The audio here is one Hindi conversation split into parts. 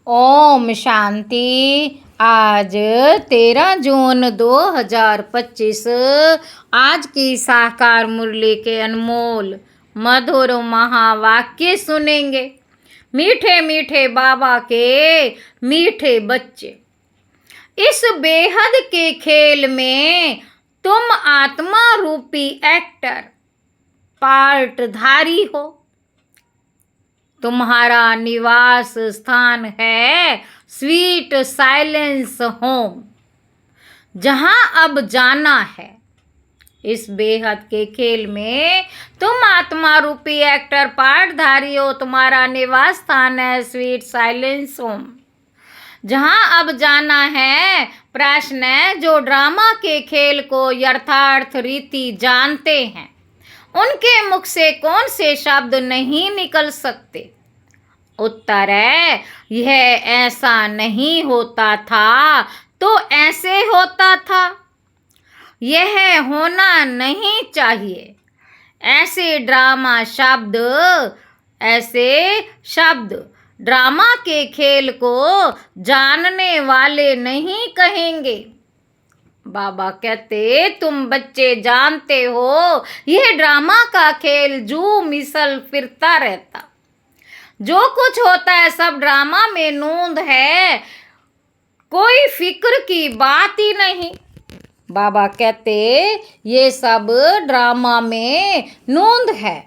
ओम शांति। आज 13 जून 2025 आज की साकार मुरली के अनमोल मधुर महावाक्य सुनेंगे। मीठे मीठे बाबा के मीठे बच्चे, इस बेहद के खेल में तुम आत्मा रूपी एक्टर पार्टधारी हो। तुम्हारा निवास स्थान है स्वीट साइलेंस होम, जहां अब जाना है। इस बेहद के खेल में तुम आत्मा रूपी एक्टर पार्टधारी हो। तुम्हारा निवास स्थान है स्वीट साइलेंस होम, जहां अब जाना है। प्रश्न है, जो ड्रामा के खेल को यथार्थ रीति जानते हैं, उनके मुख से कौन से शब्द नहीं निकल सकते? उत्तर है, यह ऐसा नहीं होता था तो ऐसे होता था। यह होना नहीं चाहिए। ऐसे शब्द ड्रामा के खेल को जानने वाले नहीं कहेंगे। बाबा कहते, तुम बच्चे जानते हो, यह ड्रामा का खेल जू मिसल फिरता रहता। जो कुछ होता है सब ड्रामा में नूंद है, कोई फिक्र की बात ही नहीं। बाबा कहते, ये सब ड्रामा में नूंद है,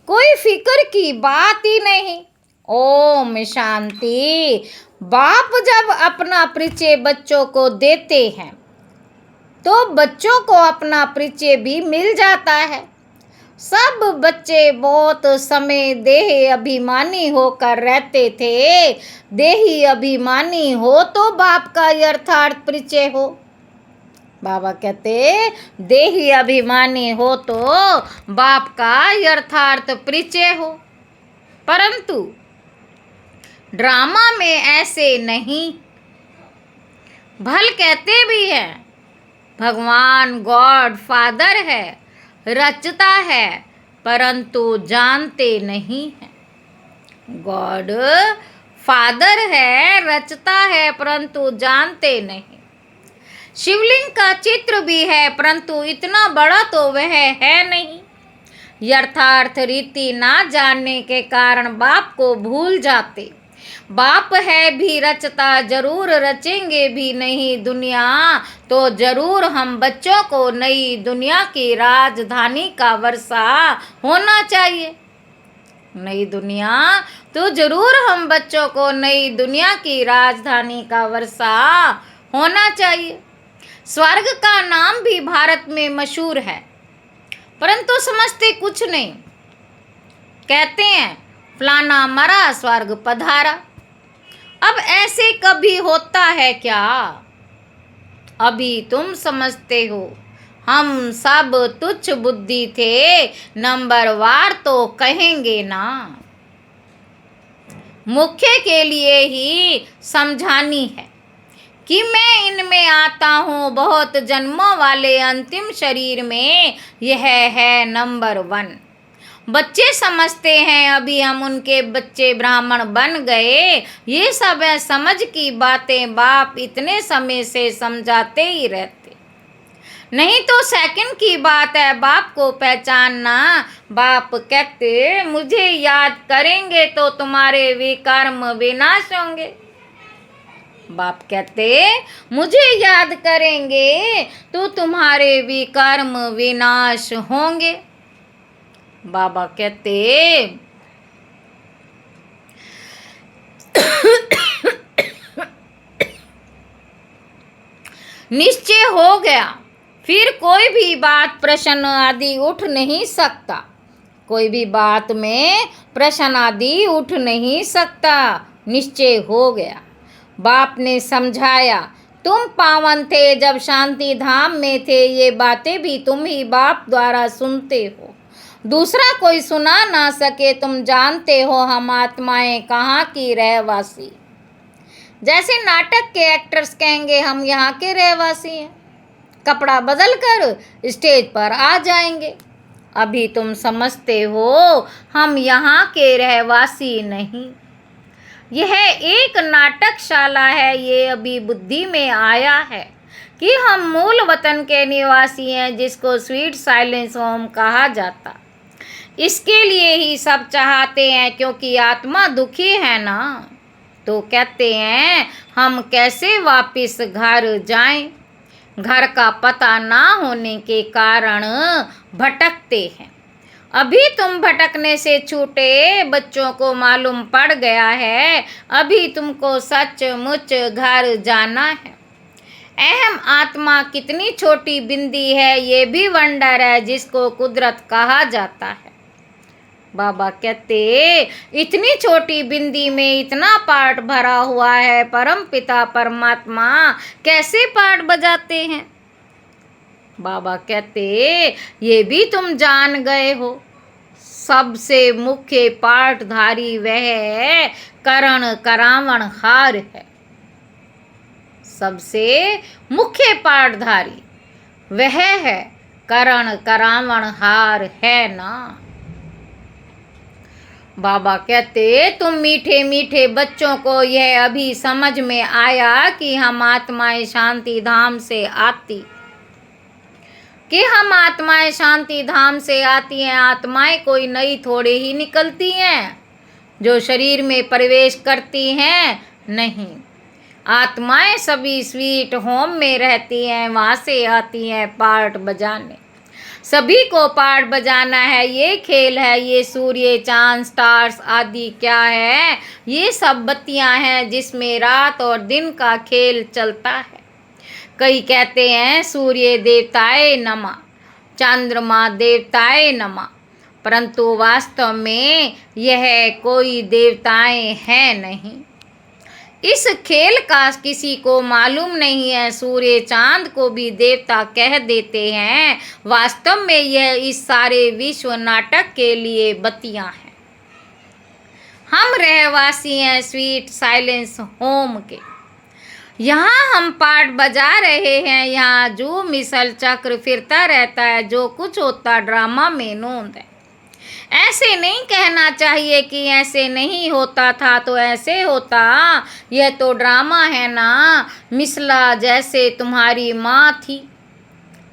कोई फिक्र की बात ही नहीं। ओम शांति। बाप जब अपना परिचय बच्चों को देते हैं तो बच्चों को अपना परिचय भी मिल जाता है। सब बच्चे बहुत समय देह अभिमानी होकर रहते थे। देही अभिमानी हो तो बाप का यथार्थ परिचय हो। बाबा कहते, देही अभिमानी हो तो बाप का यथार्थ परिचय हो, परंतु ड्रामा में ऐसे नहीं। भल कहते भी हैं, भगवान गॉड फादर है, रचता है, परंतु जानते नहीं है। गॉड फादर है, रचता है, परंतु जानते नहीं। शिवलिंग का चित्र भी है, परंतु इतना बड़ा तो वह है नहीं। यथार्थ रीति ना जानने के कारण बाप को भूल जाते। बाप है भी रचता, जरूर रचेंगे भी नई दुनिया, तो जरूर हम बच्चों को नई दुनिया की राजधानी का वर्षा होना चाहिए। नई दुनिया तो जरूर हम बच्चों को नई दुनिया की राजधानी का वर्षा होना चाहिए। स्वर्ग का नाम भी भारत में मशहूर है, परंतु समझते कुछ नहीं। कहते हैं, फलाना मरा स्वर्ग पधारा। अब ऐसे कभी होता है क्या? अभी तुम समझते हो हम सब तुच्छ बुद्धि थे, नंबरवार तो कहेंगे ना। मुख्य के लिए ही समझानी है कि मैं इनमें आता हूँ बहुत जन्मों वाले अंतिम शरीर में, यह है नंबर 1। बच्चे समझते हैं अभी हम उनके बच्चे ब्राह्मण बन गए। ये सब है समझ की बातें, बाप इतने समय से समझाते ही रहते। नहीं तो सेकंड की बात है बाप को पहचानना। बाप कहते, मुझे याद करेंगे तो तुम्हारे विकर्म विनाश होंगे। बाप कहते, मुझे याद करेंगे तो तुम्हारे विकर्म विनाश होंगे। बाबा कहते, निश्चय हो गया, फिर कोई भी बात प्रश्न आदि उठ नहीं सकता। कोई भी बात में प्रश्न आदि उठ नहीं सकता। निश्चय हो गया। बाप ने समझाया, तुम पावन थे जब शांति धाम में थे। ये बातें भी तुम ही बाप द्वारा सुनते हो, दूसरा कोई सुना ना सके। तुम जानते हो हम आत्माएं कहाँ की रहवासी। जैसे नाटक के एक्टर्स कहेंगे हम यहाँ के रहवासी हैं, कपड़ा बदल कर स्टेज पर आ जाएंगे। अभी तुम समझते हो हम यहाँ के रहवासी नहीं। यह एक नाटकशाला है। ये अभी बुद्धि में आया है कि हम मूल वतन के निवासी हैं, जिसको स्वीट साइलेंस होम कहा जाता। इसके लिए ही सब चाहते हैं, क्योंकि आत्मा दुखी है ना। तो कहते हैं हम कैसे वापस घर जाएं। घर का पता ना होने के कारण भटकते हैं। अभी तुम भटकने से छूटे, बच्चों को मालूम पड़ गया है अभी तुमको सचमुच घर जाना है। अहम आत्मा कितनी छोटी बिंदी है, ये भी वंडर है, जिसको कुदरत कहा जाता है। बाबा कहते इतनी छोटी बिंदी में इतना पार्ट भरा हुआ है, परम पिता परमात्मा कैसे पार्ट बजाते हैं। बाबा कहते ये भी तुम जान गए हो, सबसे मुख्य पार्टधारी वह करण करावण हार है। सबसे मुख्य पार्टधारी वह है करण करावण हार है ना। बाबा कहते तुम मीठे मीठे बच्चों को यह अभी समझ में आया कि हम आत्माएं शांति धाम से आती हैं। आत्माएं कोई नई थोड़े ही निकलती हैं जो शरीर में प्रवेश करती हैं, नहीं। आत्माएं सभी स्वीट होम में रहती हैं, वहाँ से आती हैं पार्ट बजाने। सभी को पार्ट बजाना है, ये खेल है। ये सूर्य चांद स्टार्स आदि क्या है, ये सब बत्तियां हैं जिसमें रात और दिन का खेल चलता है। कई कहते हैं सूर्य देवताए नमः, चंद्रमा देवताए नमः, परंतु वास्तव में यह कोई देवताएं हैं नहीं। इस खेल का किसी को मालूम नहीं है। सूर्य चांद को भी देवता कह देते हैं, वास्तव में यह इस सारे विश्व नाटक के लिए बत्तियां हैं। हम रहवासी हैं स्वीट साइलेंस होम के। यहाँ हम पार्ट बजा रहे हैं। यहाँ जो मिसल चक्र फिरता रहता है, जो कुछ होता ड्रामा में नोंद है। ऐसे नहीं कहना चाहिए कि ऐसे नहीं होता था तो ऐसे होता, यह तो ड्रामा है ना। मिसला जैसे तुम्हारी माँ थी,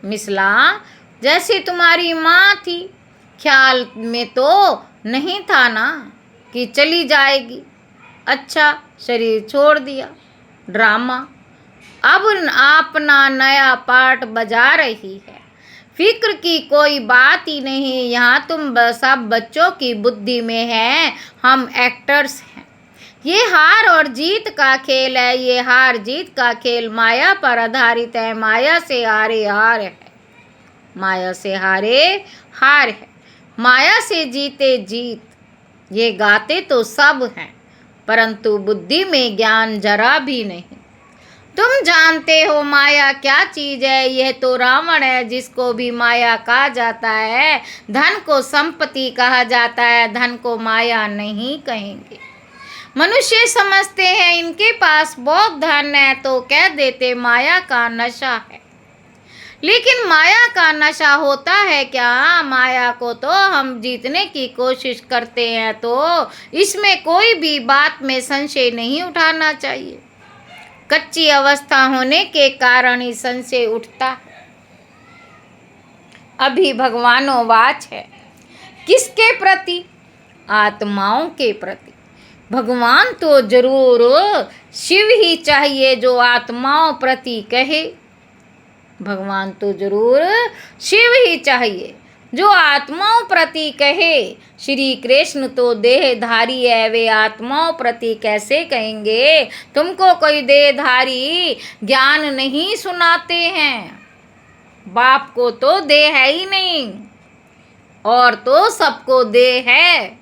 मिसला जैसे तुम्हारी माँ थी, ख्याल में तो नहीं था ना कि चली जाएगी। अच्छा शरीर छोड़ दिया, ड्रामा अब अपना नया पार्ट बजा रही है। फिक्र की कोई बात ही नहीं। यहाँ तुम सब बच्चों की बुद्धि में है, हम एक्टर्स हैं। ये हार और जीत का खेल है। ये हार जीत का खेल माया पर आधारित है। माया से हारे हार है, माया से हारे हार है, माया से जीते जीत। ये गाते तो सब हैं, परंतु बुद्धि में ज्ञान जरा भी नहीं। तुम जानते हो माया क्या चीज है। यह तो रावण है, जिसको भी माया कहा जाता है। धन को संपत्ति कहा जाता है, धन को माया नहीं कहेंगे। मनुष्य समझते हैं इनके पास बहुत धन है तो कह देते माया का नशा है। लेकिन माया का नशा होता है क्या? माया को तो हम जीतने की कोशिश करते हैं, तो इसमें कोई भी बात में संशय नहीं उठाना चाहिए। कच्ची अवस्था होने के कारण ही संशय उठता है। अभी भगवानोवाच है, किसके प्रति? आत्माओं के प्रति। भगवान तो जरूर शिव ही चाहिए जो आत्माओं प्रति कहे। भगवान तो जरूर शिव ही चाहिए जो आत्माओं प्रति कहे। श्री कृष्ण तो देहधारी है, वे आत्माओं प्रति कैसे कहेंगे? तुमको कोई देहधारी ज्ञान नहीं सुनाते हैं। बाप को तो देह है ही नहीं, और तो सबको देह है।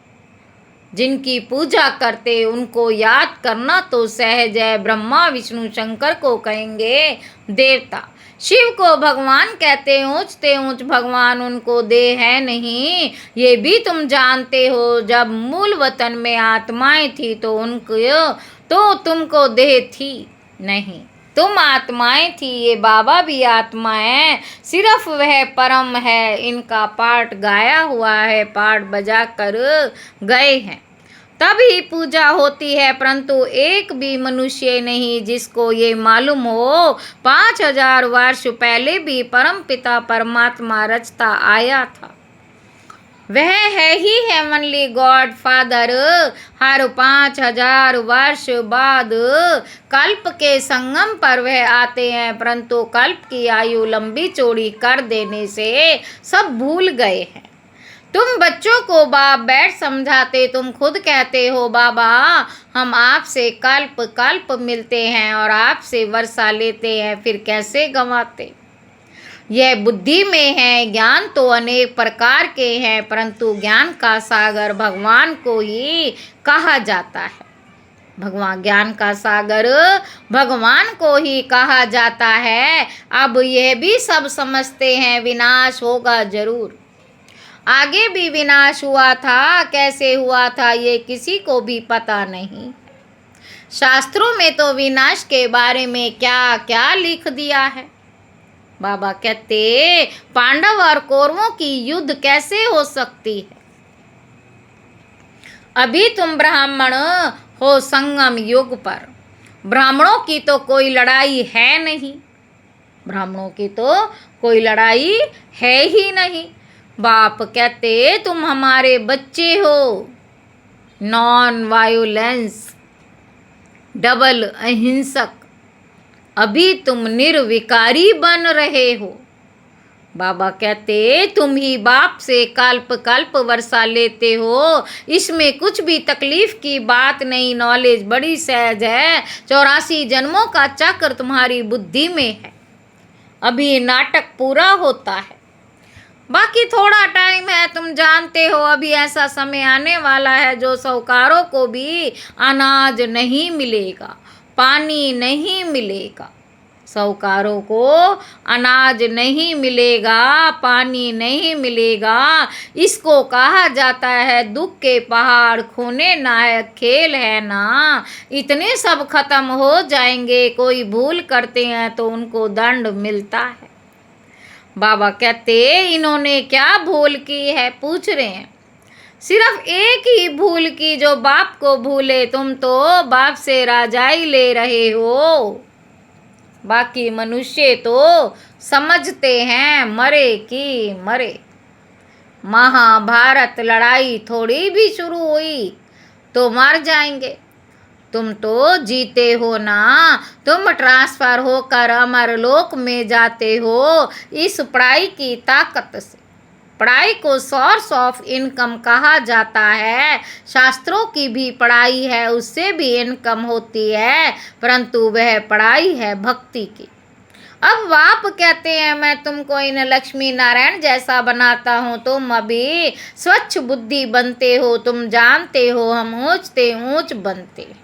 जिनकी पूजा करते उनको याद करना तो सहज है। ब्रह्मा विष्णु शंकर को कहेंगे देवता, शिव को भगवान कहते ऊंचते ऊंच भगवान, उनको देह है नहीं। ये भी तुम जानते हो, जब मूल वतन में आत्माएं थी तो उनको तो तुमको देह थी नहीं, तुम आत्माएं थी। ये बाबा भी आत्मा है, सिर्फ वह परम है। इनका पाठ गाया हुआ है, पाठ बजा कर गए हैं। तब ही पूजा होती है, परंतु एक भी मनुष्य नहीं जिसको ये मालूम हो 5000 वर्ष पहले भी परमपिता परमात्मा रचता आया था। वह है ही हेवनली गॉड फादर। हर 5000 वर्ष बाद कल्प के संगम पर वह आते हैं, परंतु कल्प की आयु लंबी चौड़ी कर देने से सब भूल गए हैं। तुम बच्चों को बाप बैठ समझाते, तुम खुद कहते हो बाबा हम आपसे कल्प कल्प मिलते हैं और आपसे वर्षा लेते हैं, फिर कैसे गंवाते? यह बुद्धि में है। ज्ञान तो अनेक प्रकार के हैं, परंतु ज्ञान का सागर भगवान को ही कहा जाता है। भगवान ज्ञान का सागर भगवान को ही कहा जाता है। अब यह भी सब समझते हैं विनाश होगा जरूर। आगे भी विनाश हुआ था, कैसे हुआ था ये किसी को भी पता नहीं। शास्त्रों में तो विनाश के बारे में क्या क्या लिख दिया है। बाबा कहते पांडव और कौरवों की युद्ध कैसे हो सकती है? अभी तुम ब्राह्मण हो संगम युग पर। ब्राह्मणों की तो कोई लड़ाई है नहीं। ब्राह्मणों की तो कोई लड़ाई है ही नहीं। बाप कहते तुम हमारे बच्चे हो। नॉन वायोलेंस, डबल अहिंसक। अभी तुम निर्विकारी बन रहे हो। बाबा कहते तुम ही बाप से कल्प कल्प वर्षा लेते हो, इसमें कुछ भी तकलीफ की बात नहीं। नॉलेज बड़ी सहज है। 84 जन्मों का चक्र तुम्हारी बुद्धि में है। अभी नाटक पूरा होता है, बाकी थोड़ा टाइम है। तुम जानते हो अभी ऐसा समय आने वाला है जो साहूकारों को भी अनाज नहीं मिलेगा, पानी नहीं मिलेगा। साहूकारों को अनाज नहीं मिलेगा, पानी नहीं मिलेगा। इसको कहा जाता है दुख के पहाड़ खोने नायक खेल है ना। इतने सब खत्म हो जाएंगे। कोई भूल करते हैं तो उनको दंड मिलता है। बाबा कहते इन्होंने क्या भूल की है? पूछ रहे हैं। सिर्फ एक ही भूल की, जो बाप को भूले। तुम तो बाप से राजाई ले रहे हो। बाकी मनुष्य तो समझते हैं मरे की मरे। महाभारत लड़ाई थोड़ी भी शुरू हुई तो मर जाएंगे। तुम तो जीते हो ना। तुम ट्रांसफर होकर अमर लोक में जाते हो इस पढ़ाई की ताकत से। पढ़ाई को सोर्स ऑफ इनकम कहा जाता है। शास्त्रों की भी पढ़ाई है, उससे भी इनकम होती है, परंतु वह पढ़ाई है भक्ति की। अब बाप कहते हैं मैं तुमको इन लक्ष्मी नारायण जैसा बनाता हूँ। तुम अभी स्वच्छ बुद्धि बनते हो। तुम जानते हो हम ऊंचते ऊंच बनते हैं,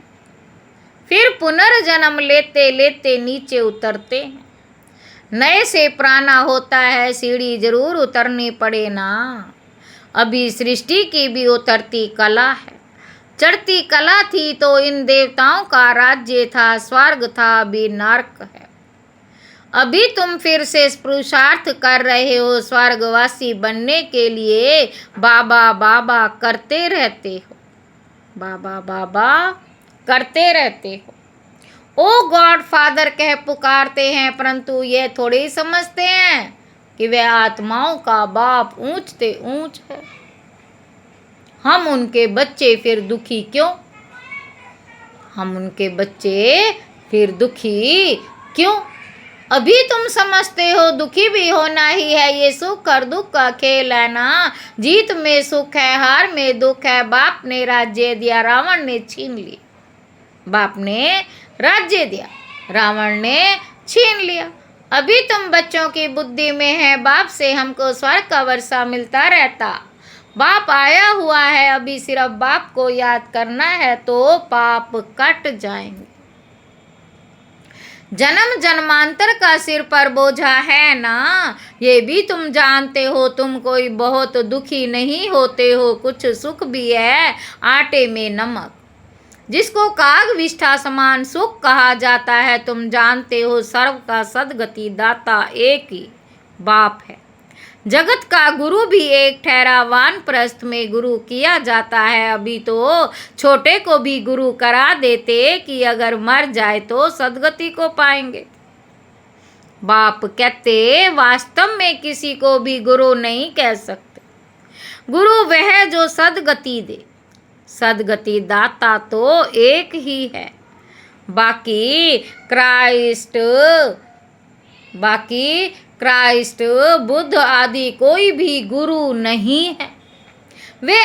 फिर पुनर्जन्म लेते लेते नीचे उतरते हैं। नए से पुराना होता है, सीढ़ी जरूर उतरनी पड़े ना। अभी सृष्टि की भी उतरती कला है। चढ़ती कला थी तो इन देवताओं का राज्य था, स्वर्ग था, अभी नरक है। अभी तुम फिर से पुरुषार्थ कर रहे हो स्वर्गवासी बनने के लिए। बाबा बाबा करते रहते हो, बाबा बाबा करते रहते हो। ओ गॉड फादर कह पुकारते हैं, परंतु ये थोड़े ही समझते हैं कि वे आत्माओं का बाप ऊंचते ऊंच है। हम उनके बच्चे फिर दुखी क्यों? हम उनके बच्चे फिर दुखी क्यों? अभी तुम समझते हो दुखी भी होना ही है। ये सुख और दुख का खेल है ना। जीत में सुख है, हार में दुख है। बाप ने राज्य दिया, रावण ने छीन लिया। बाप ने राज्य दिया, रावण ने छीन लिया। अभी तुम बच्चों की बुद्धि में है बाप से हमको स्वर्ग का वर्षा मिलता रहता। बाप आया हुआ है, अभी सिर्फ बाप को याद करना है तो पाप कट जाएंगे। जन्म जन्मांतर का सिर पर बोझा है ना, ये भी तुम जानते हो। तुम कोई बहुत दुखी नहीं होते हो, कुछ सुख भी है, आटे में नमक, जिसको काग विष्ठा समान सुख कहा जाता है। तुम जानते हो सर्व का सदगति दाता एक ही बाप है। जगत का गुरु भी एक ठहरा वानप्रस्थ में गुरु किया जाता है। अभी तो छोटे को भी गुरु करा देते कि अगर मर जाए तो सदगति को पाएंगे। बाप कहते वास्तव में किसी को भी गुरु नहीं कह सकते। गुरु वह जो सदगति दे। सदगति दाता तो एक ही है, बाकी क्राइस्ट बुद्ध आदि कोई भी गुरु नहीं है। वे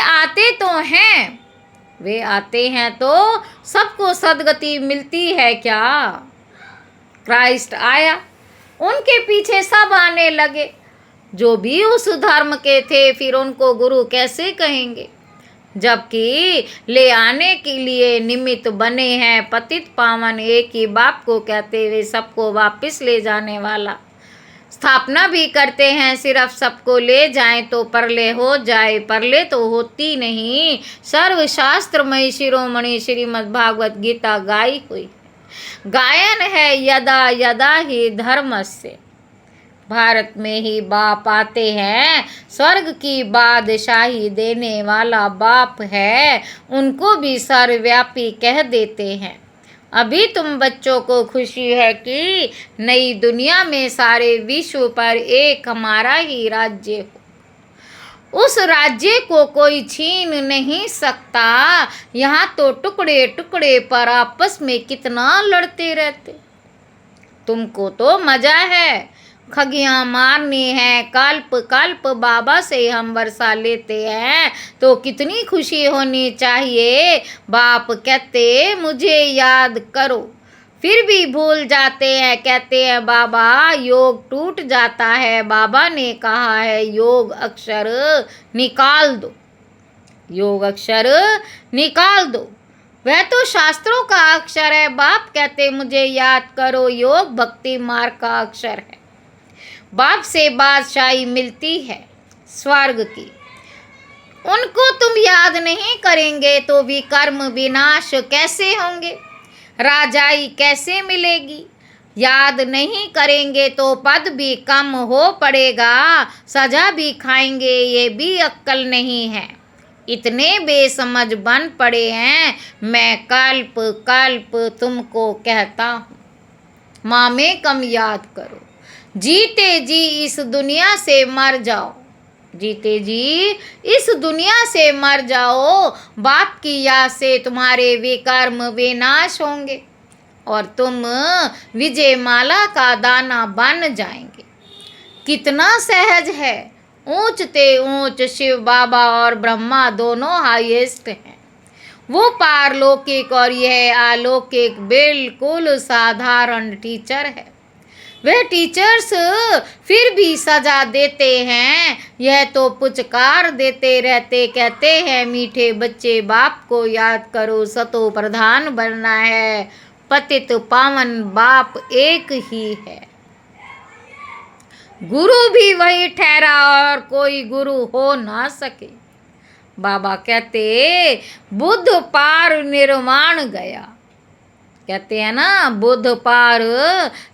आते हैं तो सबको सदगति मिलती है क्या? क्राइस्ट आया, उनके पीछे सब आने लगे। जो भी उस धर्म के थे फिर उनको गुरु कैसे कहेंगे, जबकि ले आने के लिए निमित्त बने हैं पतित पावन एक ही बाप को कहते हुए सबको वापस ले जाने वाला। स्थापना भी करते हैं सिर्फ सबको ले जाएं तो परले हो जाए, परले तो होती नहीं। सर्वशास्त्रमयी शिरोमणि श्रीमद् भागवत गीता गाई हुई, गायन है यदा यदा ही धर्मस्य। भारत में ही बाप आते हैं, स्वर्ग की बादशाही देने वाला बाप है, उनको भी सर्वव्यापी कह देते हैं। अभी तुम बच्चों को खुशी है कि नई दुनिया में सारे विश्व पर एक हमारा ही राज्य हो। उस राज्य को कोई छीन नहीं सकता। यहाँ तो टुकड़े टुकड़े पर आपस में कितना लड़ते रहते। तुमको तो मजा है, खगियाँ मारनी है, कल्प कल्प बाबा से हम वर्षा लेते हैं तो कितनी खुशी होनी चाहिए। बाप कहते मुझे याद करो, फिर भी भूल जाते हैं। कहते हैं बाबा योग टूट जाता है, बाबा ने कहा है योग अक्षर निकाल दो, योग अक्षर निकाल दो। वह तो शास्त्रों का अक्षर है। बाप कहते मुझे याद करो, योग भक्ति मार्ग का अक्षर है। बाप से बादशाही मिलती है स्वर्ग की, उनको तुम याद नहीं करेंगे तो विकर्म विनाश कैसे होंगे, राजाई कैसे मिलेगी। याद नहीं करेंगे तो पद भी कम हो पड़ेगा, सजा भी खाएंगे, ये भी अक्ल नहीं है। इतने बेसमझ बन पड़े हैं। मैं कल्प कल्प तुमको कहता हूँ, माँ में कम याद करो। जीते जी इस दुनिया से मर जाओ, जीते जी इस दुनिया से मर जाओ। बाप की याद से तुम्हारे विकर्म विनाश होंगे और तुम विजय माला का दाना बन जाएंगे। कितना सहज है। ऊंचते ऊंच शिव बाबा और ब्रह्मा दोनों हाईएस्ट हैं। वो पारलौकिक और यह अलौकिक बिल्कुल साधारण टीचर है। वे टीचर्स फिर भी सजा देते हैं, यह तो पुचकार देते रहते। कहते हैं मीठे बच्चे बाप को याद करो, सतो प्रधान बनना है, पतित पावन बाप एक ही है। गुरु भी वही ठहरा और कोई गुरु हो ना सके। बाबा कहते बुद्ध पार निर्वाण गया, कहते हैं ना बुद्ध पार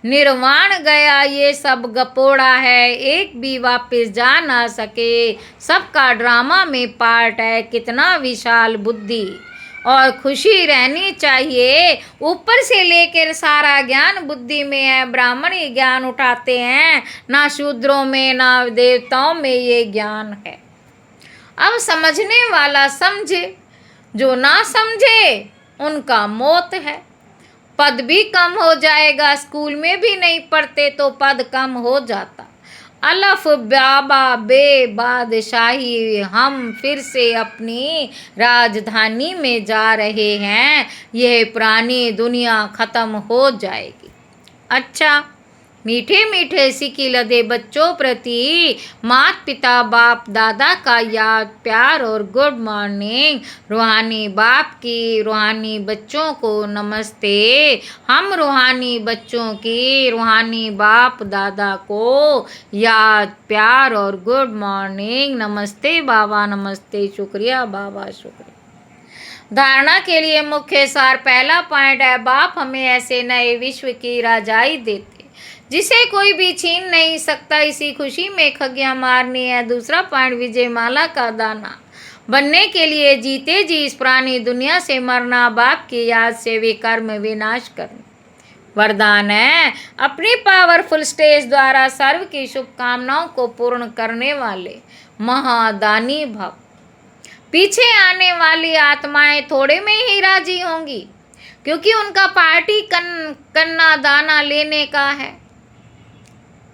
निर्वाण गया। ये सब गपोड़ा है, एक भी वापस जा ना सके। सबका ड्रामा में पार्ट है। कितना विशाल बुद्धि और खुशी रहनी चाहिए। ऊपर से लेकर सारा ज्ञान बुद्धि में है। ब्राह्मण ही ज्ञान उठाते हैं, ना शूद्रों में ना देवताओं में ये ज्ञान है। अब समझने वाला समझे, जो ना समझे उनका मौत है। पद भी कम हो जाएगा, स्कूल में भी नहीं पढ़ते तो पद कम हो जाता। अलफ बाबा बे बादशाही, हम फिर से अपनी राजधानी में जा रहे हैं। यह पुरानी दुनिया खत्म हो जाएगी। अच्छा, मीठे मीठे सिकी लदे बच्चों प्रति माता पिता बाप दादा का याद प्यार और गुड मॉर्निंग। रूहानी बाप की रूहानी बच्चों को नमस्ते। हम रूहानी बच्चों की रूहानी बाप दादा को याद प्यार और गुड मॉर्निंग। नमस्ते बाबा, नमस्ते, शुक्रिया बाबा, शुक्रिया। धारणा के लिए मुख्य सार। पहला पॉइंट है बाप हमें ऐसे नए विश्व की राजाई देते जिसे कोई भी छीन नहीं सकता। इसी खुशी में खगियां मारनी है। दूसरा पॉइंट, विजय माला का दाना बनने के लिए जीते जी इस पुरानी दुनिया से मरना, बाप की याद से विकर्म विनाश करना। वरदान है, अपनी पावरफुल स्टेज द्वारा सर्व की शुभकामनाओं को पूर्ण करने वाले महादानी भव। पीछे आने वाली आत्माएं थोड़े में ही राजी होंगी, क्योंकि उनका पार्टी कन्ना दाना लेने का है।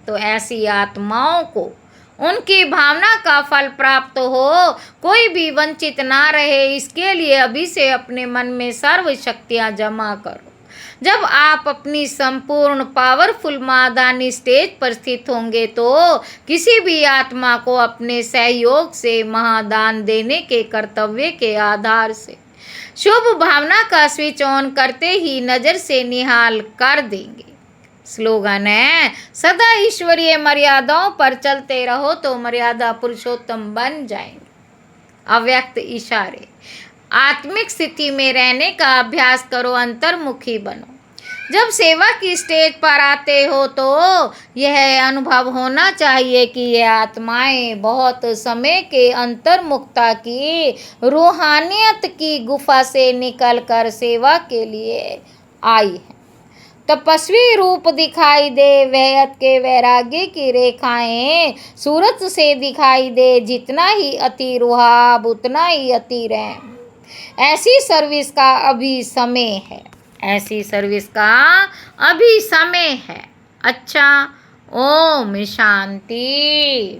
तो ऐसी आत्माओं को उनकी भावना का फल प्राप्त हो, कोई भी वंचित ना रहे, इसके लिए अभी से अपने मन में सर्व शक्तियां जमा करो। जब आप अपनी संपूर्ण पावरफुल महादानी स्टेज पर स्थित होंगे तो किसी भी आत्मा को अपने सहयोग से महादान देने के कर्तव्य के आधार से शुभ भावना का स्विच ऑन करते ही नजर से निहाल कर देंगे। स्लोगन है, सदा ईश्वरीय मर्यादाओं पर चलते रहो तो मर्यादा पुरुषोत्तम बन जाएंगे। अव्यक्त इशारे, आत्मिक स्थिति में रहने का अभ्यास करो, अंतर्मुखी बनो। जब सेवा की स्टेज पर आते हो तो यह अनुभव होना चाहिए कि ये आत्माएं बहुत समय के अंतर्मुखता की रूहानियत की गुफा से निकलकर सेवा के लिए आई है। तपस्वी रूप दिखाई दे, वहयत के वैराग्य की रेखाएं सूरत से दिखाई दे। जितना ही अति रुहाब उतना ही अति रहम। ऐसी सर्विस का अभी समय है, ऐसी सर्विस का अभी समय है। अच्छा, ओम शांति।